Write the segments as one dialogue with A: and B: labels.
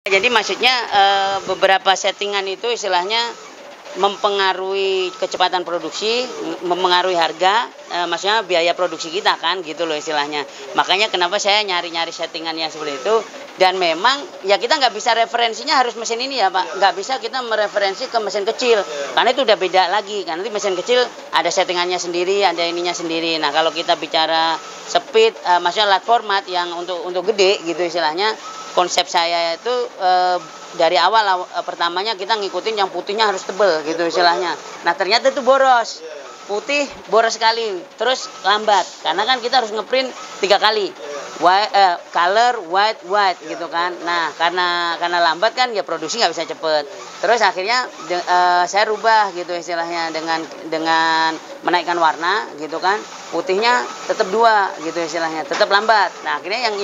A: Jadi maksudnya beberapa settingan itu istilahnya mempengaruhi kecepatan produksi, mempengaruhi harga, maksudnya biaya produksi kita kan gitu loh istilahnya. Makanya kenapa saya nyari-nyari settingan yang seperti itu. Dan memang ya kita nggak bisa referensinya harus mesin ini ya Pak, nggak bisa kita mereferensi ke mesin kecil karena itu udah beda lagi. Karena nanti mesin kecil ada settingannya sendiri, ada ininya sendiri. Nah kalau kita bicara speed, maksudnya lat format yang untuk gede gitu istilahnya, konsep saya itu dari awal pertamanya kita ngikutin yang putihnya harus tebel gitu istilahnya. Nah ternyata itu boros, putih boros sekali, terus lambat karena kan kita harus ngeprint 3 kali. Color white gitu kan. Nah karena lambat kan ya produksi nggak bisa cepet. Terus akhirnya saya rubah gitu istilahnya dengan menaikkan warna gitu kan. Putihnya tetap 2 gitu istilahnya, tetap lambat. Nah akhirnya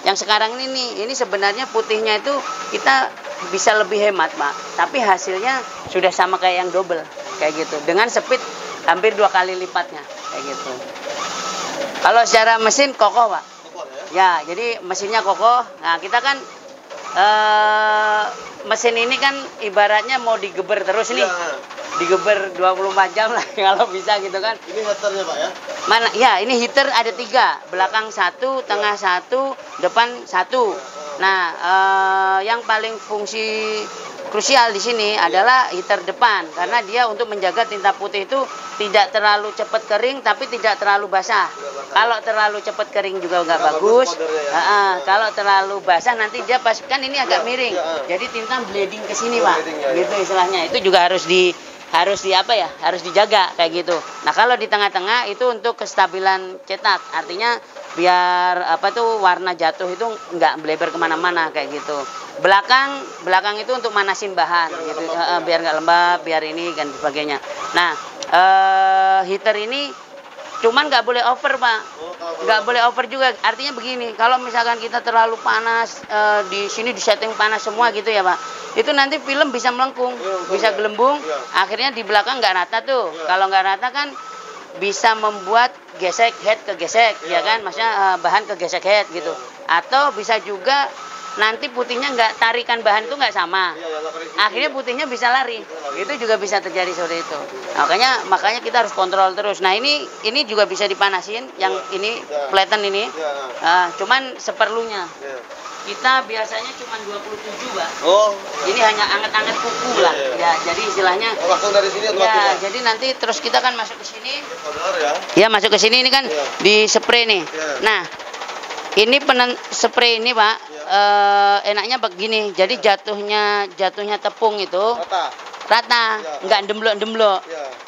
A: yang sekarang ini sebenarnya putihnya itu kita bisa lebih hemat Pak, tapi hasilnya sudah sama kayak yang double kayak gitu dengan speed hampir 2 kali lipatnya kayak gitu. Kalau secara mesin kokoh Pak. Ya, jadi mesinnya kokoh. Nah, kita kan mesin ini kan ibaratnya mau digeber terus nih. Digeber 24 jam lah kalau bisa gitu kan.
B: Ini heaternya Pak ya?
A: Mana? Ya, ini heater ada 3, belakang 1, tengah 1, depan 1. Nah, yang paling fungsi krusial di sini adalah heater depan karena dia untuk menjaga tinta putih itu tidak terlalu cepat kering tapi tidak terlalu basah. Kalau terlalu cepat kering juga nggak bagus. Kalau terlalu basah nanti dia pas kan ini agak miring. Jadi tinta bleeding ke sini Pak. Gitu istilahnya. Itu juga harus dijaga kayak gitu. Nah, kalau di tengah-tengah itu untuk kestabilan cetak. Artinya biar warna jatuh itu nggak melebar kemana-mana kayak gitu. Belakang itu untuk manasin bahan gitu, biar nggak lembab, biar ini dan sebagainya. Nah, heater ini cuman nggak boleh over Pak, nggak boleh over juga. Artinya begini, kalau misalkan kita terlalu panas, di sini disetting panas semua gitu ya Pak, itu nanti film bisa melengkung, bisa gelembung, akhirnya di belakang nggak rata tuh. Kalau nggak rata kan bisa membuat gesek head ke gesek, ya kan, maksudnya bahan ke gesek head gitu. Atau bisa juga nanti putihnya tarikan bahan itu nggak sama, akhirnya putihnya bisa lari, itu juga bisa terjadi seperti itu. Makanya kita harus kontrol terus. Nah ini juga bisa dipanasin, yang ini flatten ini, cuman seperlunya. Kita biasanya cuma 27 Pak. Oh. Ini hanya anget-anget kuku lah. Ya, jadi istilahnya.
B: Langsung dari sini atau
A: ya, jadi nanti terus kita kan masuk ke sini. Ya, masuk ke sini ini kan di spray nih. Nah, ini spray ini Pak, enaknya begini. Jadi jatuhnya tepung itu rata, nggak demblok-demblok.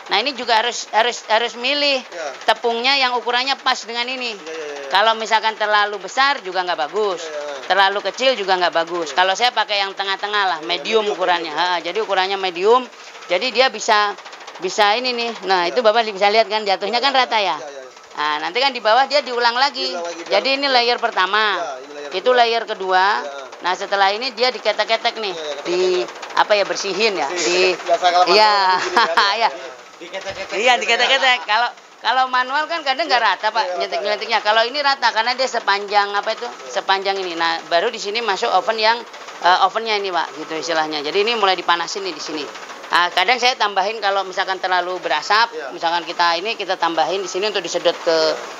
A: Nah ini juga harus milih tepungnya yang ukurannya pas dengan ini. Kalau misalkan terlalu besar juga nggak bagus, terlalu kecil juga nggak bagus. Kalau saya pakai yang tengah-tengah lah, medium ukurannya. Jadi ukurannya medium, jadi dia bisa ini nih. Nah itu Bapak bisa lihat kan jatuhnya kan rata ya. Nah nanti kan di bawah dia diulang lagi. Jadi ini layer pertama, itu layer kedua. Nah setelah ini dia diketek-ketek nih, bersihin ya. Iya diketek-ketek. Kalau manual kan kadang nggak rata Pak, nyetik-nyetiknya. Kalau ini rata karena dia sepanjang ini. Nah baru di sini masuk ovennya ini Pak, gitu istilahnya. Jadi ini mulai dipanasin nih di sini. Nah, kadang saya tambahin kalau misalkan terlalu berasap, misalkan kita tambahin di sini untuk disedot ke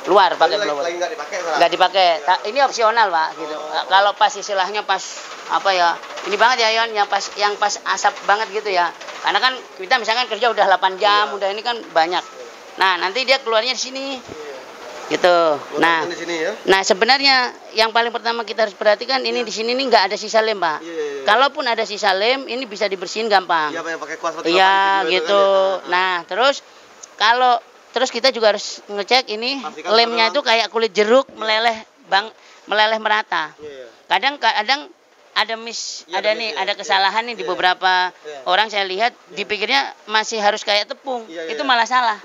A: luar pakai blower. Nggak dipakai. Ini opsional Pak, gitu. Kalau pas istilahnya ini banget ya yang pas asap banget gitu ya. Karena kan kita misalkan kerja udah 8 jam, udah ini kan banyak. Nah, nanti dia keluarnya di sini. Gitu. Nah, sebenarnya yang paling pertama kita harus perhatikan ini di sini nih nggak ada sisa lem, Pak. Kalaupun ada sisa lem, ini bisa dibersihin gampang. Iya, gitu. Nah, terus kita juga harus ngecek ini lemnya itu kayak kulit jeruk meleleh merata. Kadang ada kesalahan nih di beberapa orang saya lihat dipikirnya masih harus kayak tepung, itu malah salah,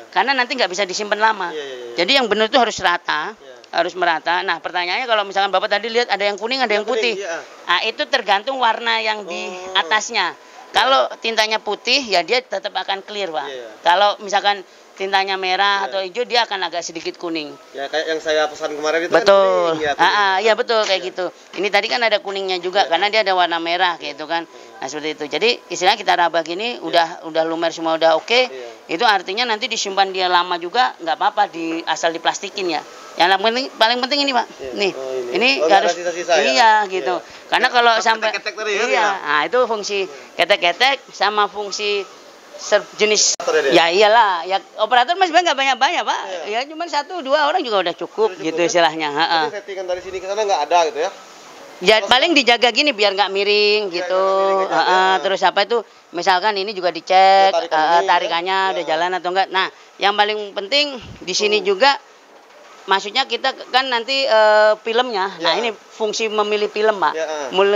A: karena nanti nggak bisa disimpan lama. Jadi yang benar itu harus rata, harus merata. Nah pertanyaannya kalau misalkan Bapak tadi lihat ada yang kuning, ada yang putih, nah itu tergantung warna yang di atasnya. Kalau tintanya putih ya dia tetap akan clear Pak. Kalau misalkan tintanya merah atau hijau, dia akan agak sedikit kuning.
B: Ya kayak yang saya pesan kemarin itu.
A: Betul.
B: Kan kuning,
A: Iya betul kayak gitu. Ini tadi kan ada kuningnya juga karena dia ada warna merah gitu kan. Nah seperti itu. Jadi istilahnya kita raba gini udah lumer semua, udah oke. Itu artinya nanti disimpan dia lama juga nggak apa-apa, asal diplastikin ya. Yang paling penting ini Pak. Nih, ini harus
B: sisa-sisa,
A: iya gitu. Karena kalau sampai
B: ketek-ketek tadi kan,
A: iya, nah itu fungsi ketek-ketek sama fungsi jenis ya iyalah ya, operator mas sebenarnya nggak banyak-banyak Pak, ya cuma 1-2 orang juga udah cukup gitu istilahnya.
B: Jadi settingan dari sini ke sana nggak ada gitu ya?
A: Ya paling dijaga gini biar nggak miring gitu. Terus apa itu, misalkan ini juga dicek tarikannya udah jalan atau enggak. Nah yang paling penting di sini juga, maksudnya kita kan nanti filmnya, nah ini fungsi memilih film Pak,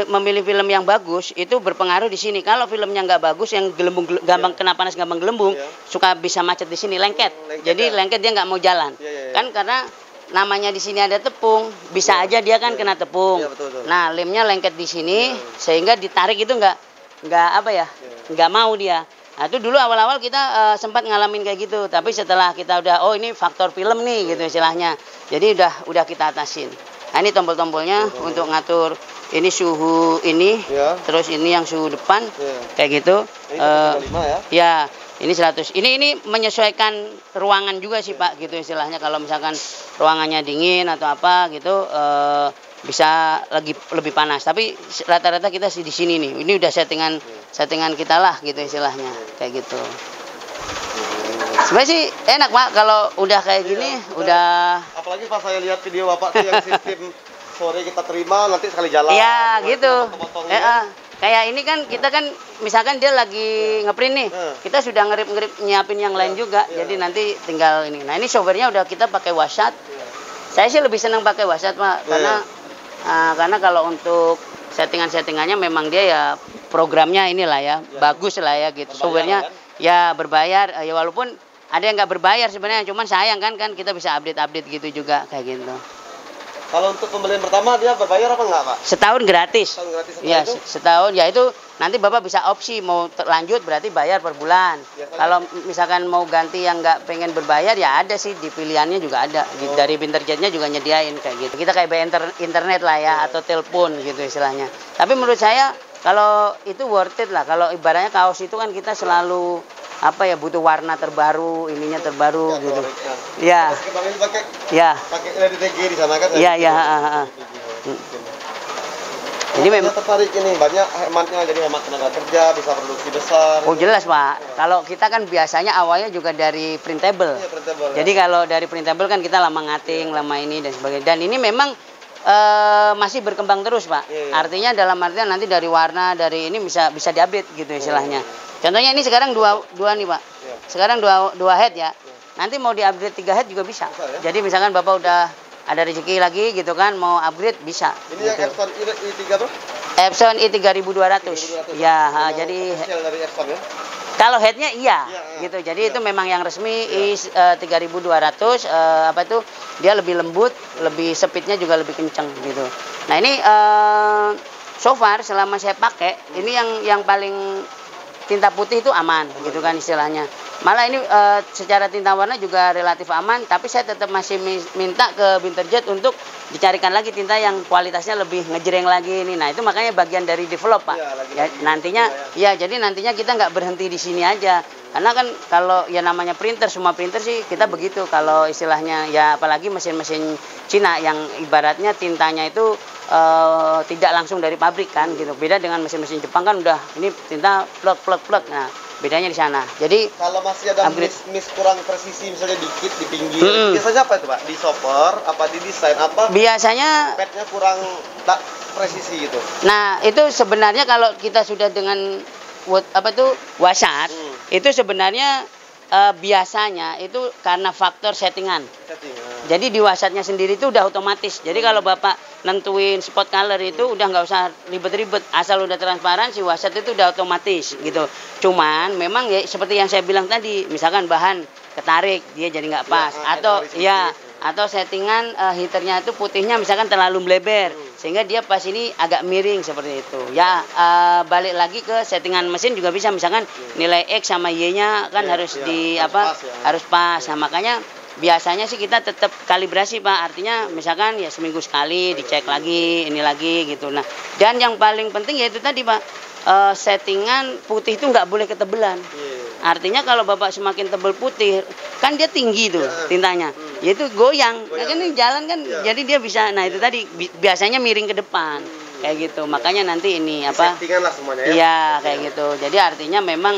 A: memilih film yang bagus itu berpengaruh di sini. Kalau filmnya nggak bagus, yang gampang kena panas, gampang gelembung, suka bisa macet di sini, lengket. Jadi lengket, dia nggak mau jalan, kan karena namanya di sini ada tepung, bisa aja dia kan kena tepung. Nah lemnya lengket di sini, sehingga ditarik itu nggak apa ya, nggak mau dia. Nah itu dulu awal-awal kita sempat ngalamin kayak gitu, tapi setelah kita udah ini faktor film nih gitu istilahnya, jadi udah kita atasin. Nah ini tombol-tombolnya untuk ngatur ini suhu ini, terus ini yang suhu depan kayak gitu. Ya ini 100. Ini menyesuaikan ruangan juga sih Pak gitu istilahnya. Kalau misalkan ruangannya dingin atau apa gitu, bisa lebih panas, tapi rata-rata kita sih di sini nih. Ini udah settingan kita lah gitu istilahnya, kayak gitu. Sebenarnya sih enak Pak kalau udah kayak gini, udah.
B: Apalagi pas saya lihat video Bapak tuh yang sistem sore kita terima nanti sekali jalan.
A: Iya gitu. Kayak ini kan kita kan misalkan dia lagi ngeprint nih, kita sudah ngerip nyiapin yang lain juga, jadi nanti tinggal ini. Nah ini softwarenya udah kita pakai WhatsApp. Saya sih lebih senang pakai WhatsApp Pak, karena kalau untuk settingannya memang dia ya programnya inilah ya, bagus lah ya gitu. Softwarenya kan? Ya berbayar, ya walaupun ada yang nggak berbayar sebenarnya, cuman sayang kan kita bisa update gitu juga kayak gitu.
B: Kalau untuk pembelian pertama dia berbayar apa enggak Pak?
A: Setahun gratis.
B: Setahun gratis.
A: Ya setahun, ya itu nanti Bapak bisa opsi mau lanjut berarti bayar per bulan. Kalau misalkan mau ganti yang nggak pengen berbayar ya ada sih, di pilihannya juga ada. Dari Binterjetnya juga nyediain kayak gitu. Kita kayak internet lah ya, atau telepon gitu istilahnya. Tapi menurut saya kalau itu worth it lah. Kalau ibaratnya kaos itu kan kita selalu butuh warna terbaru, ininya terbaru gitu. Ya.
B: Pakai dari TG di sana kan?
A: Iya. Ini memang
B: tertarik ini, banyak hematnya, jadi hemat tenaga kerja, bisa produksi besar.
A: Oh jelas Pak, kalau kita kan biasanya awalnya juga dari printable. Jadi kalau dari printable kan kita lama ngating, lama ini dan sebagainya. Dan ini memang masih berkembang terus Pak. Artinya dalam artian nanti dari warna, dari ini bisa diupdate gitu istilahnya. Contohnya ini sekarang dua nih Pak. Sekarang dua head ya. Nanti mau diupdate 3 head juga bisa. Jadi misalkan Bapak udah ada rezeki lagi gitu kan, mau upgrade bisa.
B: Ini yang Epson i3 bro?
A: Epson i3200. Ya, jadi
B: dari Epson ya?
A: kalau headnya gitu. Jadi itu memang yang resmi i3200, dia lebih lembut, lebih speednya juga lebih kencang gitu. Nah ini so far selama saya pakai ini yang paling tinta putih itu aman gitu kan istilahnya. Malah ini secara tinta warna juga relatif aman, tapi saya tetap masih minta ke Binterjet untuk dicarikan lagi tinta yang kualitasnya lebih ngejreng lagi ini. Nah itu makanya bagian dari develop Pak. Jadi nantinya kita nggak berhenti di sini aja. Karena kan kalau ya namanya printer, semua printer sih kita begitu. Kalau istilahnya ya apalagi mesin-mesin Cina yang ibaratnya tintanya itu tidak langsung dari pabrik kan gitu. Beda dengan mesin-mesin Jepang kan udah ini tinta plek. Nah bedanya di sana. Jadi
B: kalau masih ada miss kurang presisi, misalnya dikit di pinggir, biasanya apa itu Pak? Di shopper, apa di desain apa?
A: Biasanya
B: padnya kurang presisi gitu.
A: Nah itu sebenarnya kalau kita sudah dengan WhatsApp, itu sebenarnya biasanya itu karena faktor settingan. Jadi di WhatsApp-nya sendiri itu udah otomatis. Jadi kalau Bapak nentuin spot color itu udah nggak usah ribet-ribet, asal udah transparan si WhatsApp itu udah otomatis gitu. Cuman memang ya seperti yang saya bilang tadi, misalkan bahan ketarik dia jadi nggak pas, atau atau settingan heaternya itu putihnya misalkan terlalu melebar sehingga dia pas ini agak miring seperti itu. Ya balik lagi ke settingan mesin juga bisa, misalkan nilai X sama Y-nya kan harus harus pas. Nah, makanya biasanya sih kita tetap kalibrasi Pak, artinya misalkan ya seminggu sekali dicek lagi, ini lagi gitu. Nah, dan yang paling penting yaitu tadi Pak, settingan putih itu nggak boleh ketebelan. Artinya kalau Bapak semakin tebal putih, kan dia tinggi tuh tintanya, yaitu goyang. Nah, kan ini jalan kan, jadi dia bisa. Nah itu tadi biasanya miring ke depan, kayak gitu. Makanya nanti ini
B: settingan lah semuanya ya.
A: Iya kayak gitu. Jadi artinya memang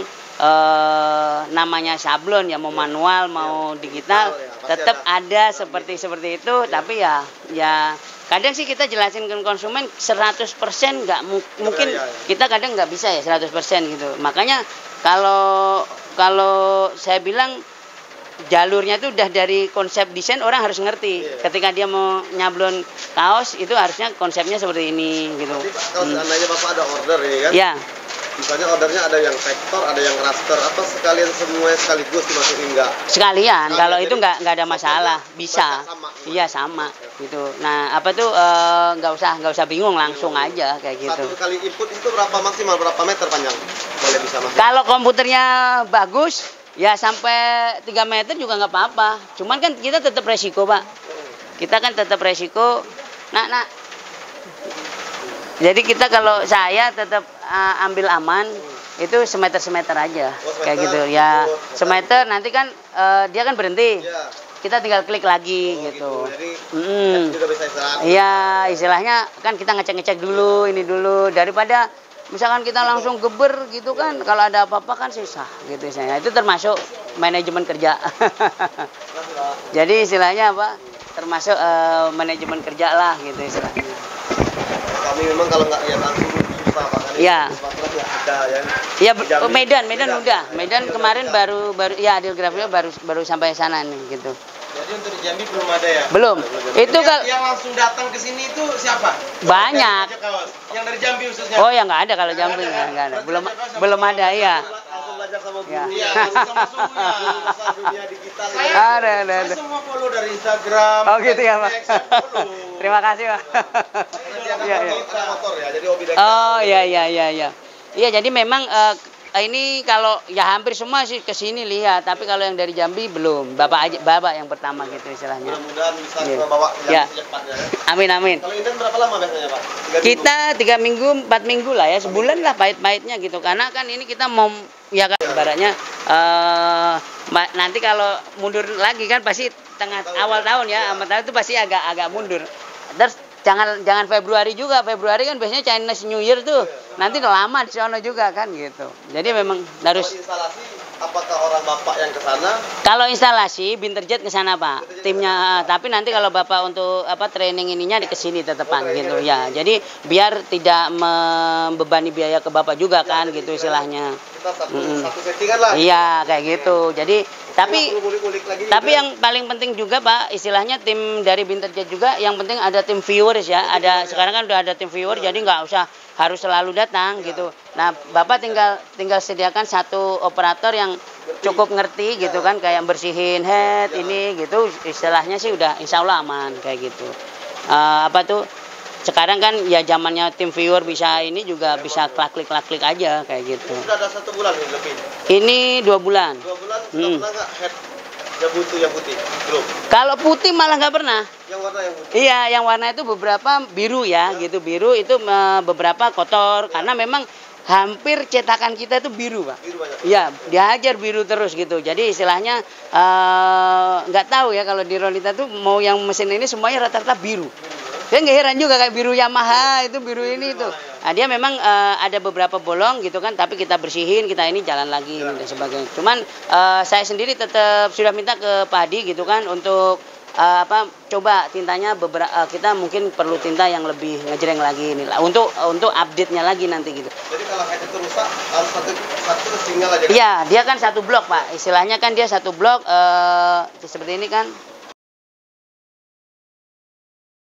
A: namanya sablon ya, mau manual mau digital tetap ada seperti itu. Tapi ya kadang sih kita jelasin ke konsumen 100% nggak mungkin, kita kadang nggak bisa ya 100% gitu. Makanya kalau saya bilang jalurnya itu udah dari konsep desain, orang harus ngerti. Ketika dia mau nyablon kaos itu harusnya konsepnya seperti ini gitu.
B: Tapi kalau seandainya Bapak ada order ini kan?
A: Ya.
B: Misalnya ordernya ada yang vektor, ada yang raster, apa sekalian semuanya sekaligus dimasukin enggak?
A: Sekalian, kalau itu nggak ada masalah, bisa. Iya sama gitu. Nah apa tuh nggak usah bingung, langsung aja kayak gitu.
B: Satu kali input itu berapa maksimal, berapa meter panjang? Boleh bisa masuk.
A: Kalau komputernya bagus, ya sampai 3 meter juga nggak apa-apa. Cuman kan kita tetap resiko Pak. Kita kan tetap resiko. Nak. Jadi kita kalau saya tetap ambil aman itu semeter aja, kayak gitu ya. Semeter nanti kan dia kan berhenti, kita tinggal klik lagi gitu.
B: Jadi juga bisa istirahat.
A: Iya, istilahnya kan kita ngecek dulu ini dulu, daripada misalkan kita langsung geber gitu kan, kalau ada apa-apa kan susah gitu istilahnya. Itu termasuk manajemen kerja. Jadi istilahnya apa? Termasuk manajemen kerja lah gitu istilahnya.
B: Kami memang kalau nggak lihat langsung susah Pak.
A: Iya.
B: Ada ya.
A: Iya, Medan udah. Medan kemarin baru ya Adil Grafiknya baru sampai sana nih gitu.
B: Jadi untuk di Jambi belum ada ya?
A: Belum. Itu kalau
B: yang langsung datang ke sini itu siapa?
A: Banyak.
B: Yang dari Jambi khususnya.
A: Oh ya nggak ada kalau Jambi nggak ada. Belum ada ya.
B: Langsung belajar sama guru.
A: Ya.
B: Iya, langsung sama suhunya. Dunia digital.
A: Ada.
B: Saya semua follow dari Instagram.
A: Oh gitu ya Pak. Terima kasih Pak.
B: Iya. Motor ya, jadi hobi dagang.
A: Oh iya. Iya jadi memang ini kalau ya hampir semua sih ke sini lihat, tapi kalau yang dari Jambi belum. Bapak yang pertama gitu istilahnya.
B: Mudah-mudahan bisa bawa yang secepatnya ya.
A: Amin.
B: Kalau inden berapa lama biasanya Pak? 3
A: kita 3 minggu, 4 minggu lah ya, sebulan lah pahit-pahitnya gitu. Karena kan ini kita mau ya kan ibaratnya nanti kalau mundur lagi kan pasti awal tahun ya, awal tahun itu pasti agak mundur. Terus jangan Februari juga. Februari kan biasanya Chinese New Year tuh. Nanti udah lama di sana juga kan gitu. Jadi memang harus.
B: Kalau instalasi, apakah orang Bapak yang ke sana?
A: Kalau instalasi Binterjet ke sana Pak. Timnya, tapi nanti kalau Bapak untuk training ininya di kesini tetepan gitu ya. Jadi biar tidak membebani biaya ke Bapak juga kan gitu istilahnya.
B: Kita satu settingan lah.
A: Iya, kayak gitu. Jadi tapi yang paling penting juga Pak, istilahnya tim dari Binterjet juga yang penting ada tim viewers ya. Sekarang kan udah ada tim viewer, jadi nggak usah harus selalu datang gitu. Nah, Bapak tinggal sediakan satu operator yang cukup ngerti gitu kan, kayak bersihin head ini gitu. Istilahnya sih udah insya Allah aman kayak gitu. Sekarang kan ya zamannya tim viewer bisa ini juga bisa klik aja kayak gitu.
B: Sudah ada 1 bulan ini lebih.
A: Ini 2 bulan.
B: 2 bulan sudah pernah nggak head yang putih? Belum.
A: Kalau putih malah nggak pernah.
B: Yang warna yang putih.
A: Iya, yang warna itu beberapa biru ya, gitu. Biru itu beberapa kotor karena memang hampir cetakan kita itu biru Pak.
B: Biru banyak.
A: Iya, dihajar biru terus gitu. Jadi istilahnya nggak tahu ya kalau di Rolita tuh mau yang mesin ini semuanya rata-rata biru. Saya nggak heran juga kayak biru Yamaha itu biru ini tuh. Nah, dia memang ada beberapa bolong gitu kan, tapi kita bersihin, kita ini jalan lagi dan sebagainya. Cuman saya sendiri tetap sudah minta ke Pak Hadi gitu kan untuk coba tintanya kita mungkin perlu tinta yang lebih ngejreng lagi ini lah untuk update-nya lagi nanti gitu.
B: Jadi kalau head itu rusak harus satu tinggal aja.
A: Iya, dia kan satu blok Pak. Istilahnya kan dia satu blok seperti ini kan.